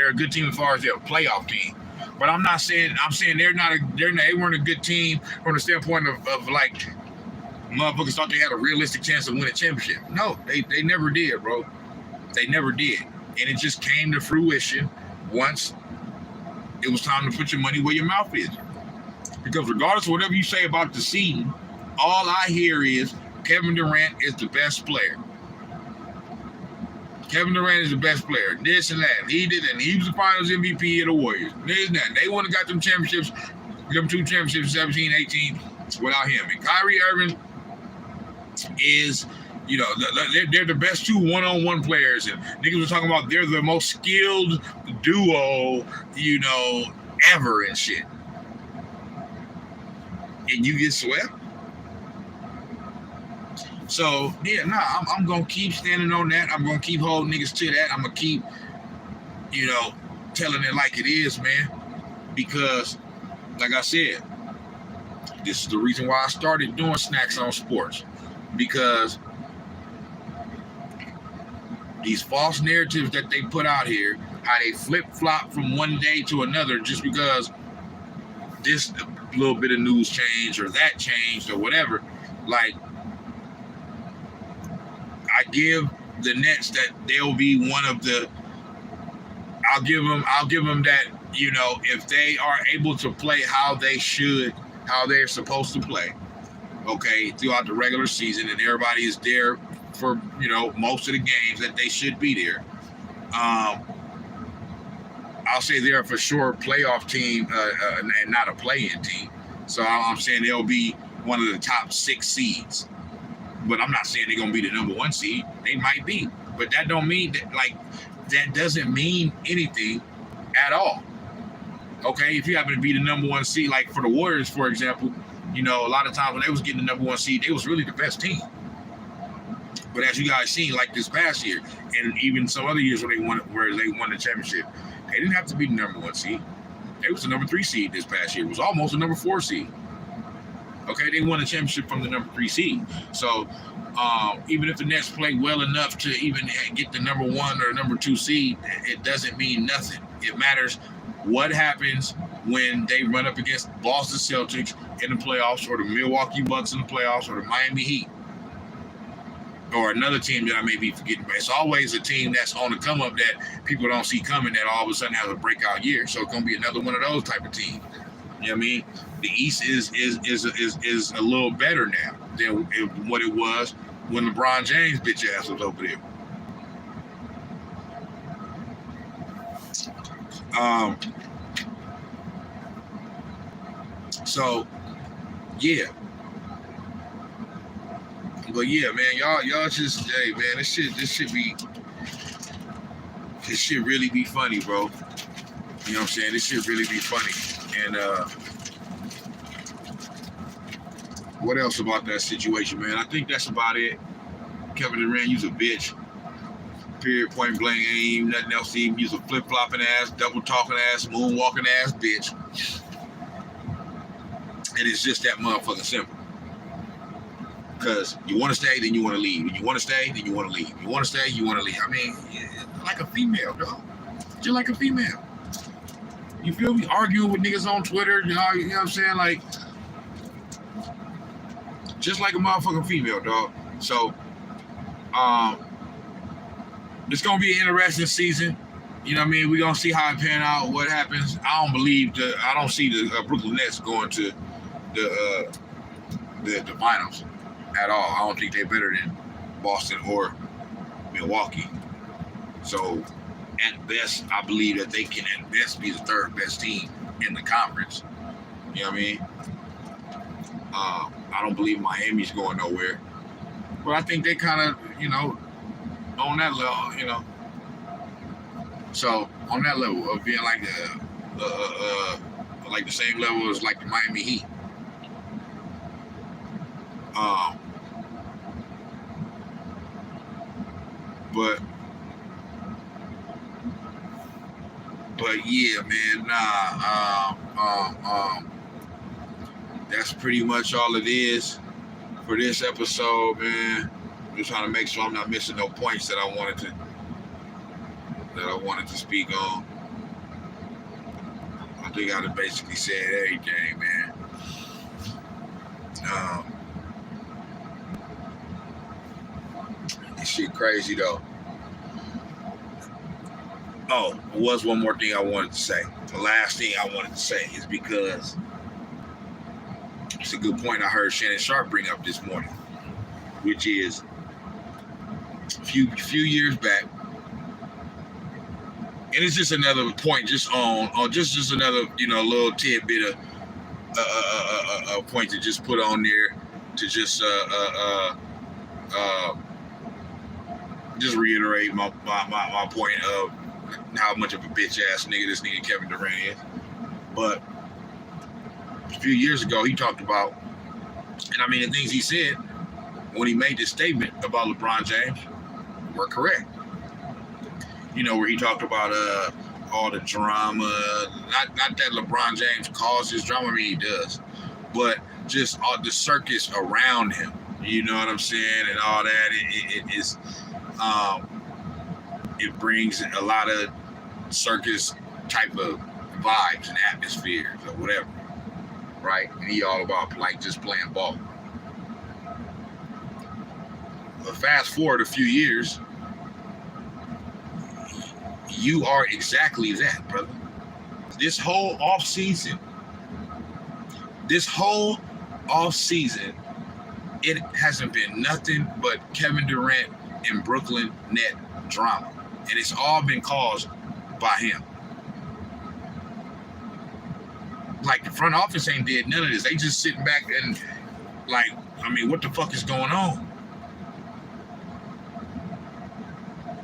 a good team as far as they're a playoff team. But I'm saying they weren't a good team from the standpoint of like, motherfuckers thought they had a realistic chance of winning a championship. No, they never did, bro. They never did. And it just came to fruition once it was time to put your money where your mouth is. Because regardless of whatever you say about the seeding, all I hear is Kevin Durant is the best player. Kevin Durant is the best player. This and that. He did, and he was the finals MVP of the Warriors. This and that. They wouldn't have got them championships, them 2 championships, 17, 18, without him. And Kyrie Irving is, they're the best 2 one-on-one players. And niggas were talking about they're the most skilled duo, ever and shit. And you get swept. So, yeah, I'm going to keep standing on that. I'm going to keep holding niggas to that. I'm going to keep, telling it like it is, man. Because, like I said, this is the reason why I started doing Snax on Sportz. Because these false narratives that they put out here, how they flip-flop from one day to another just because this little bit of news changed or that changed or whatever. Like, I give the Nets that they'll be one of the. I'll give them that. If they are able to play how they should, how they're supposed to play, okay, throughout the regular season, and everybody is there for most of the games that they should be there. I'll say they're for sure playoff team and not a play-in team. So I'm saying they'll be one of the top 6 seeds. But I'm not saying they're gonna be the number 1 seed. They might be, but that don't mean that doesn't mean anything at all. Okay, if you happen to be the number 1 seed, like for the Warriors, for example, a lot of times when they was getting the number 1 seed, they was really the best team. But as you guys seen, like this past year, and even some other years where they won the championship, they didn't have to be the number 1 seed. They was the number 3 seed this past year. It was almost the number 4 seed. Okay, they won a championship from the number 3 seed. So even if the Nets play well enough to even get the number 1 or number 2 seed, it doesn't mean nothing. It matters what happens when they run up against Boston Celtics in the playoffs, or the Milwaukee Bucks in the playoffs, or the Miami Heat, or another team that I may be forgetting. But it's always a team that's on the come up that people don't see coming, that all of a sudden has a breakout year. So it's gonna be another one of those type of teams. You know what I mean? The East is a little better now than what it was when LeBron James bitch ass was over there. So yeah. But yeah, man, y'all just, hey man, this shit really be funny, bro. You know what I'm saying? This shit really be funny. And what else about that situation, man? I think that's about it. Kevin Durant, you's a bitch. Period, point blank. Ain't even nothing else to even use. A flip-flopping ass, double talking ass, moonwalking ass bitch. And it's just that motherfucking simple. Because you want to stay, then you want to leave. When you want to stay, then you want to leave. You want to stay, you want to leave. I mean, like a female, dog. Just like a female. You feel me? Arguing with niggas on Twitter, you know what I'm saying? Like, just like a motherfucking female, dog. So, it's going to be an interesting season. You know what I mean? We're going to see how it pan out, what happens. I don't see the Brooklyn Nets going to the finals at all. I don't think they're better than Boston or Milwaukee. So, at best, I believe that they can at best be the third best team in the conference. You know what I mean? I don't believe Miami's going nowhere. But I think they kind of, on that level, So, on that level of being like the same level as like the Miami Heat. But yeah, man, that's pretty much all it is for this episode, man. I'm just trying to make sure I'm not missing no points that I wanted to speak on. I think I done basically said everything, man. This shit crazy though. Oh, there was one more thing I wanted to say. The last thing I wanted to say is because it's a good point I heard Shannon Sharp bring up this morning, which is a few years back, and it's just another point, just another little tidbit of a point to just put on there to just reiterate my point of how much of a bitch ass nigga this nigga Kevin Durant is. But a few years ago he talked about, and I mean the things he said when he made this statement about LeBron James were correct. Where he talked about all the drama, not that LeBron James causes drama, I mean he does, but just all the circus around him, you know what I'm saying, and all that, it brings a lot of circus type of vibes and atmospheres or whatever, right? And he all about like just playing ball. But fast forward a few years, you are exactly that, brother. This whole off season, it hasn't been nothing but Kevin Durant and Brooklyn net drama. And it's all been caused by him. Like the front office ain't did none of this. They just sitting back and like, I mean, what the fuck is going on?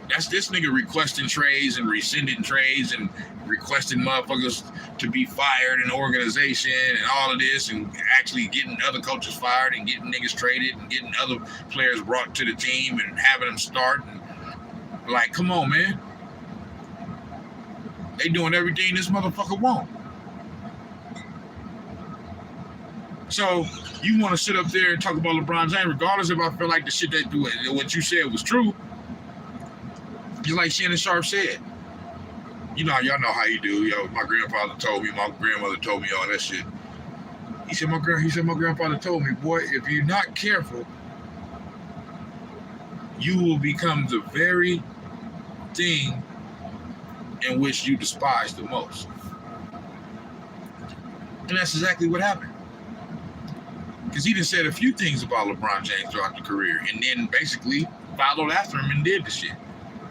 That's this nigga requesting trades and rescinding trades and requesting motherfuckers to be fired in the organization and all of this, and actually getting other coaches fired and getting niggas traded and getting other players brought to the team and having them start. And like, come on, man. They doing everything this motherfucker want. So you want to sit up there and talk about LeBron James, regardless if I feel like the shit that what you said was true. Just like Shannon Sharp said. You know, y'all know how you do. Yo, my grandfather told me, my grandmother told me all that shit. He said my grandfather told me, boy, if you're not careful, you will become the very thing in which you despise the most. And that's exactly what happened. Because he done said a few things about LeBron James throughout the career and then basically followed after him and did the shit.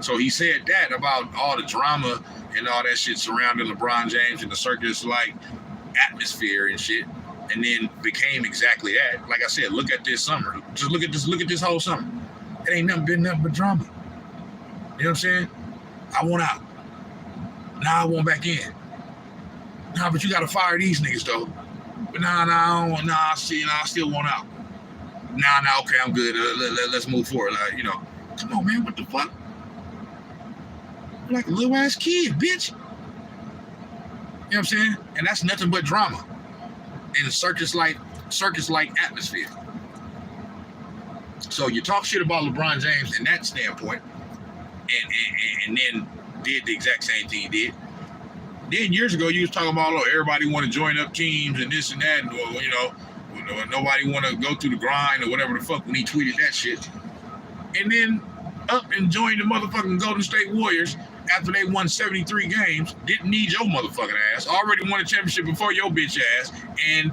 So he said that about all the drama and all that shit surrounding LeBron James and the circus-like atmosphere and shit, and then became exactly that. Like I said, look at this summer. Just look at this whole summer. It ain't been nothing but drama. You know what I'm saying? I want out. Now I want back in. Nah, but you gotta fire these niggas though. But I still want out. Nah, okay, I'm good. Let's move forward. You know, come on, man, what the fuck? You're like a little ass kid, bitch. You know what I'm saying? And that's nothing but drama in a circus-like atmosphere. So you talk shit about LeBron James in that standpoint, and then did the exact same thing he did. Then years ago, you was talking about, oh, everybody want to join up teams and this and that, and, you know, nobody want to go through the grind or whatever the fuck when he tweeted that shit. And then up and joined the motherfucking Golden State Warriors after they won 73 games, didn't need your motherfucking ass, already won a championship before your bitch ass, and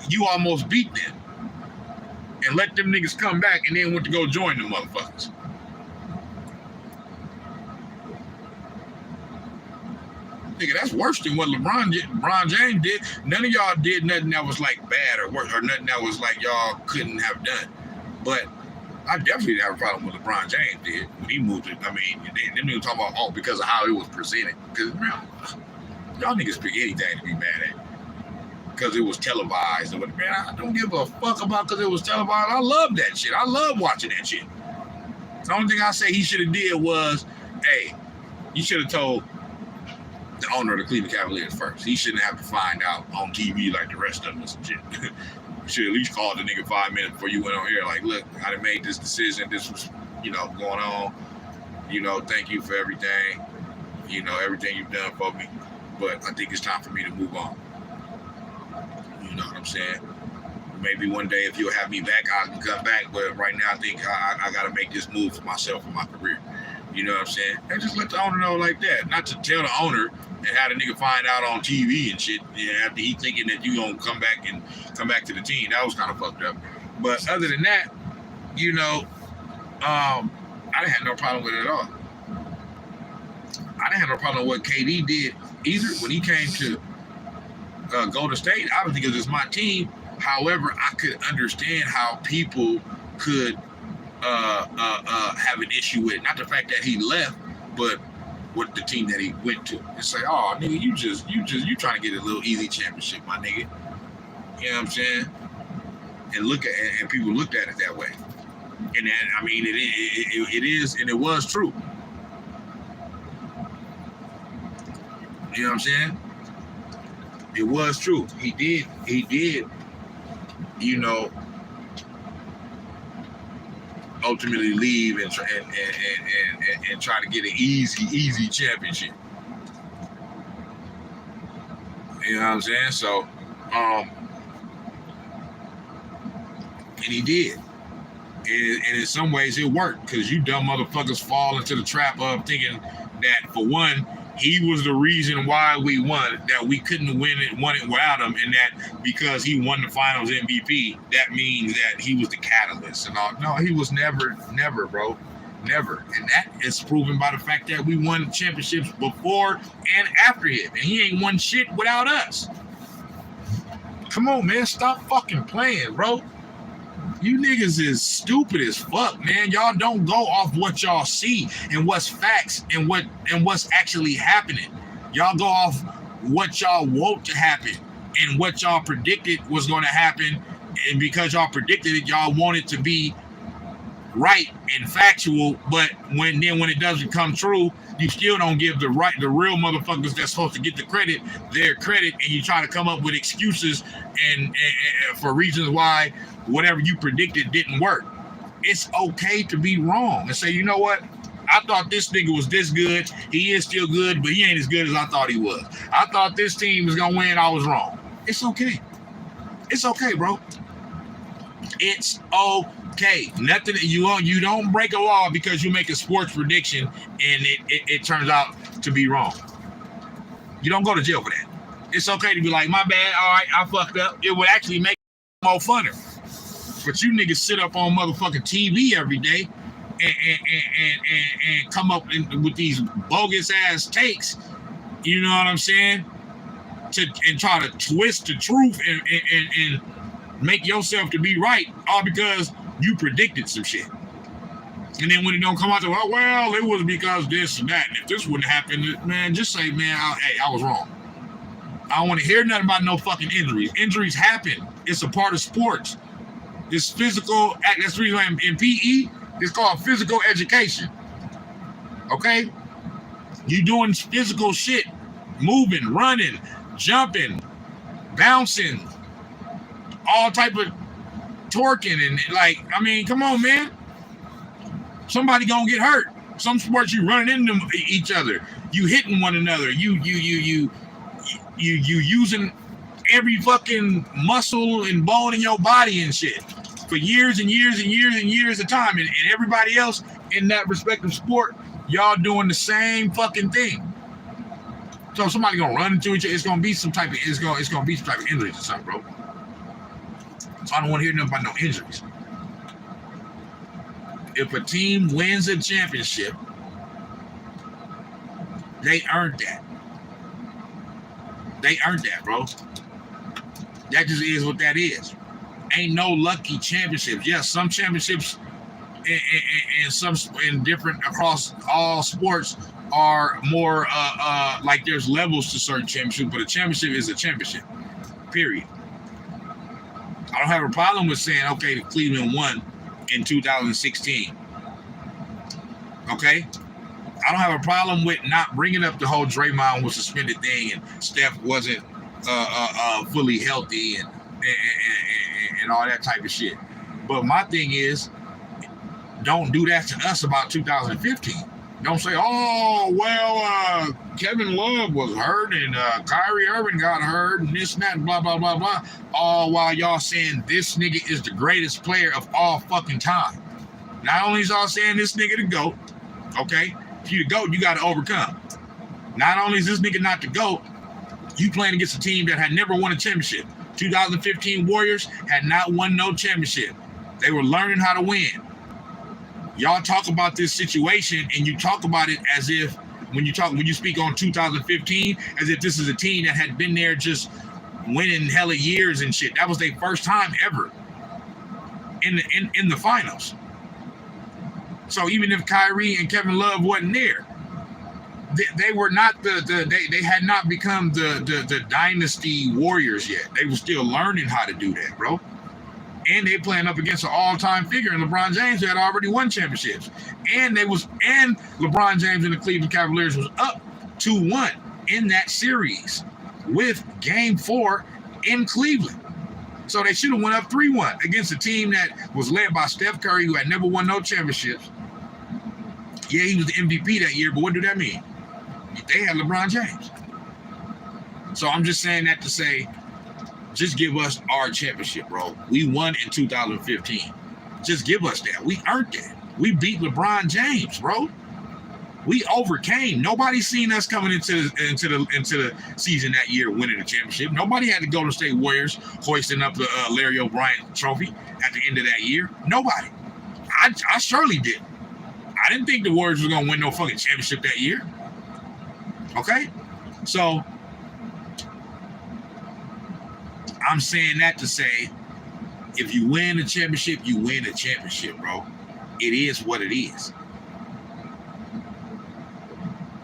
you almost beat them. And let them niggas come back and then went to go join them motherfuckers. Nigga, that's worse than what LeBron James did. None of y'all did nothing that was like bad or worse, or nothing that was like y'all couldn't have done. But I definitely have a problem with LeBron James did when he moved it. I mean, they didn't even talk about, oh, because of how it was presented. Because, y'all niggas pick anything to be mad at. Because it was televised. Man, I don't give a fuck about because it was televised. I love that shit. I love watching that shit. The only thing I say he should have did was, hey, you should have told the owner of the Cleveland Cavaliers first. He shouldn't have to find out on TV like the rest of us and shit. You should at least call the nigga 5 minutes before you went on here. Like, look, I done made this decision. This was, you know, going on. You know, thank you for everything. You know, everything you've done for me. But I think it's time for me to move on. You know what I'm saying? Maybe one day if you'll have me back, I can come back. But right now I think I got to make this move for myself and my career. You know what I'm saying? And just let the owner know like that. Not to tell the owner and have the nigga find out on TV and shit, you know, after he thinking that you gonna come back to the team. That was kind of fucked up. But other than that, you know, I didn't have no problem with it at all. I didn't have no problem with what KD did either when he came to Golden State. I was thinking it was my team. However, I could understand how people could have an issue with, not the fact that he left, but with the team that he went to. And say, oh, nigga, you trying to get a little easy championship, my nigga. You know what I'm saying? And people looked at it that way. And then, I mean, it is, and it was true. You know what I'm saying? It was true. He did, you know, ultimately leave and try to get an easy championship. You know what I'm saying? So, and he did. And in some ways it worked, because you dumb motherfuckers fall into the trap of thinking that, for one, he was the reason why we won, that we couldn't won it without him, and that because he won the finals MVP, that means that he was the catalyst and all. No, he was never, bro. Never. And that is proven by the fact that we won championships before and after him. And he ain't won shit without us. Come on, man. Stop fucking playing, bro. You niggas is stupid as fuck, man. Y'all don't go off what y'all see and what's facts and what's actually happening. Y'all go off what y'all want to happen and what y'all predicted was going to happen, and because y'all predicted it, y'all want it to be right and factual, but when it doesn't come true, you still don't give the real motherfuckers that's supposed to get the credit their credit, and you try to come up with excuses and for reasons why whatever you predicted didn't work. It's okay to be wrong and say, you know what? I thought this nigga was this good. He is still good, but he ain't as good as I thought he was. I thought this team was gonna win. I was wrong. It's okay. It's okay, bro. It's okay. Nothing. You don't break a law because you make a sports prediction and it turns out to be wrong. You don't go to jail for that. It's okay to be like, my bad. All right, I fucked up. It would actually make it more funner. But you niggas sit up on motherfucking TV every day and come up with these bogus ass takes. You know what I'm saying? And try to twist the truth and make yourself to be right, all because you predicted some shit. And then when it don't come out to, oh, well, it was because this and that. And if this wouldn't happen, man, just say, man, I was wrong. I don't want to hear nothing about no fucking injuries. Injuries happen. It's a part of sports. It's physical. That's the reason why in PE, it's called physical education. Okay? You doing physical shit, moving, running, jumping, bouncing, all type of torquing, and like, I mean, come on, man. Somebody gonna get hurt. Some sports you running into each other, you hitting one another, you using every fucking muscle and bone in your body and shit for years and years and years and years of time, and everybody else in that respective sport, y'all doing the same fucking thing. So somebody gonna run into each other. It's gonna be some type of injuries or something, bro. So I don't want to hear nothing about no injuries. If a team wins a championship, they earned that. They earned that, bro. That just is what that is. Ain't no lucky championships. Yes, some championships and some in different across all sports are more like there's levels to certain championships, but a championship is a championship. Period. I don't have a problem with saying, okay, Cleveland won in 2016. Okay? I don't have a problem with not bringing up the whole Draymond was suspended thing and Steph wasn't fully healthy and all that type of shit. But my thing is, don't do that to us about 2015. Don't say, oh, well, Kevin Love was hurt and Kyrie Irving got hurt and this and that and blah, blah, blah, blah. All while y'all saying this nigga is the greatest player of all fucking time. Not only is y'all saying this nigga the GOAT, okay? If you the GOAT, you got to overcome. Not only is this nigga not the GOAT, you playing against a team that had never won a championship. 2015 Warriors had not won no championship. They were learning how to win. Y'all talk about this situation and you talk about it as if when you speak on 2015, as if this is a team that had been there just winning hella years and shit. That was their first time ever in the finals. So even if Kyrie and Kevin Love wasn't there, they were not they had not become the dynasty Warriors yet. They were still learning how to do that, bro. And they playing up against an all-time figure in LeBron James who had already won championships. And LeBron James and the Cleveland Cavaliers was up 2-1 in that series with Game 4 in Cleveland. So they should have went up 3-1 against a team that was led by Steph Curry, who had never won no championships. Yeah, he was the MVP that year, but what do that mean? They had LeBron James. So I'm just saying that to say, just give us our championship, bro. We won in 2015. Just give us that. We earned that. We beat LeBron James, bro. We overcame. Nobody seen us coming into the season that year winning the championship. Nobody had the Golden State Warriors hoisting up the Larry O'Brien trophy at the end of that year. Nobody. I surely didn't. I didn't think the Warriors were gonna win no fucking championship that year. Okay? So I'm saying that to say, if you win a championship, you win a championship, bro. It is what it is.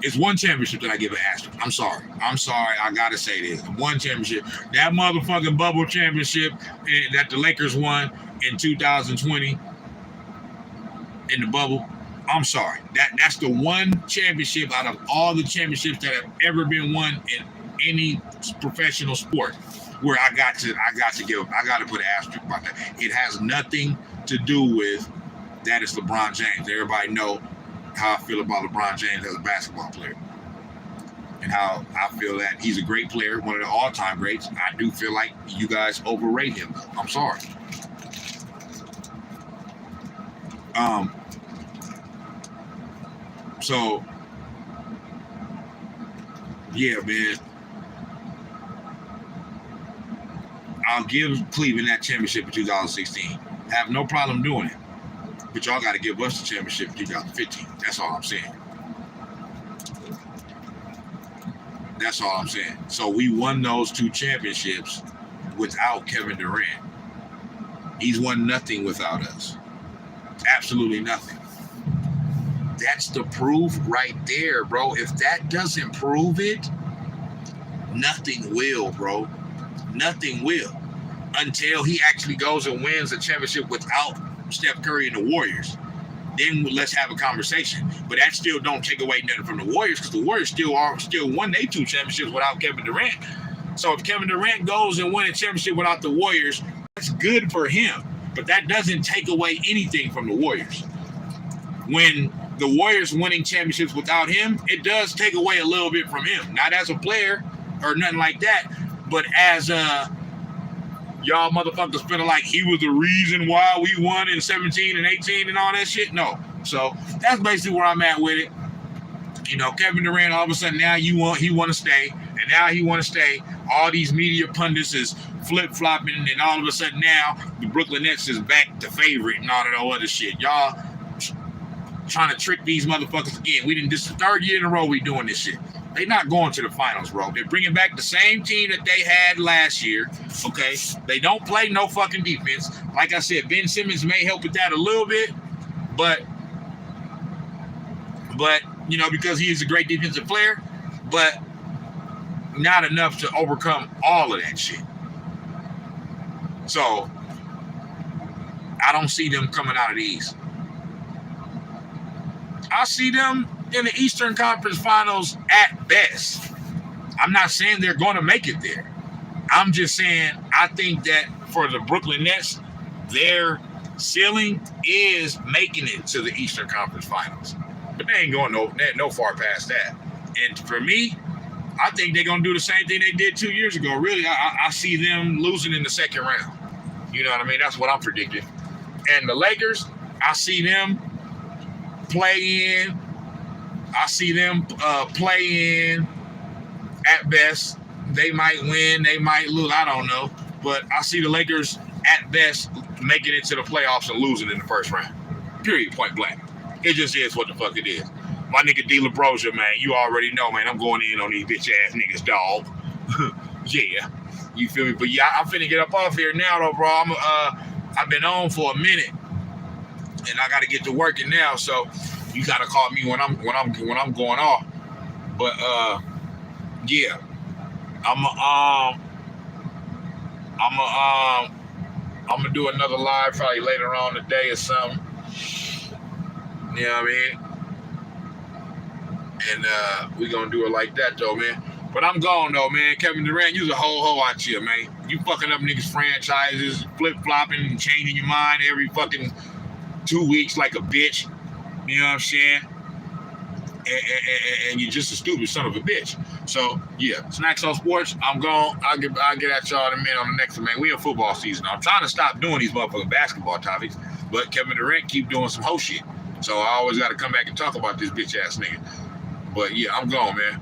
It's one championship that I give an asterisk. I'm sorry. I gotta say this. One championship. That motherfucking bubble championship that the Lakers won in 2020. in the bubble. I'm sorry. That's the one championship out of all the championships that have ever been won in any professional sport where I got to put an asterisk about that. It has nothing to do with that it's LeBron James. Everybody know how I feel about LeBron James as a basketball player. And how I feel that he's a great player, one of the all-time greats. I do feel like you guys overrate him. I'm sorry. So, yeah, man. I'll give Cleveland that championship in 2016. Have no problem doing it. But y'all got to give us the championship in 2015. That's all I'm saying. That's all I'm saying. So we won those two championships without Kevin Durant. He's won nothing without us. Absolutely nothing. That's the proof right there, bro. If that doesn't prove it, nothing will, bro. Nothing will. Until he actually goes and wins a championship without Steph Curry and the Warriors. Then let's have a conversation. But that still don't take away nothing from the Warriors, because the Warriors still won their two championships without Kevin Durant. So if Kevin Durant goes and wins a championship without the Warriors, that's good for him. But that doesn't take away anything from the Warriors. When the Warriors winning championships without him, it does take away a little bit from him. Not as a player or nothing like that, but as y'all motherfuckers feeling like he was the reason why we won in 17 and 18 and all that shit. No. So that's basically where I'm at with it. You know, Kevin Durant, all of a sudden now he want to stay, and now he want to stay. All these media pundits is flip-flopping, and all of a sudden now the Brooklyn Nets is back to favorite and all that other shit. Y'all trying to trick these motherfuckers again. This is the third year in a row we doing this shit. They're not going to the finals, bro. They're bringing back the same team that they had last year, okay? They don't play no fucking defense. Like I said, Ben Simmons may help with that a little bit, but you know, because he is a great defensive player, but not enough to overcome all of that shit. So, I don't see them coming out of the East. I see them in the Eastern Conference Finals at best. I'm not saying they're going to make it there. I'm just saying I think that for the Brooklyn Nets, their ceiling is making it to the Eastern Conference Finals. But they ain't going no far past that. And for me, I think they're going to do the same thing they did 2 years ago. Really, I see them losing in the second round. You know what I mean? That's what I'm predicting. And the Lakers, I see them play in. I see them play in at best. They might win, they might lose, I don't know. But I see the Lakers at best making it to the playoffs and losing in the first round. Period, point blank. It just is what the fuck it is. My nigga D. LaBrosia, man, you already know, man, I'm going in on these bitch ass niggas, dog. Yeah, you feel me? But yeah, I'm finna get up off here now, though, bro. I've been on for a minute, and I got to get to working now. So you gotta call me when I'm going off. But yeah, I'm gonna do another live probably later on today or something. You know what I mean? And we gonna do it like that though, man. But I'm gone though, man. Kevin Durant, you's a whole hoe out here, man. You fucking up niggas' franchises, flip-flopping and changing your mind every fucking 2 weeks like a bitch. You know what I'm saying? And you're just a stupid son of a bitch. So, yeah. Snax on Sports. I'm gone. I'll get at y'all in a minute on the next one, man. We in football season. I'm trying to stop doing these motherfucking basketball topics, but Kevin Durant keep doing some hoe shit. So I always got to come back and talk about this bitch ass nigga. But, yeah, I'm gone, man.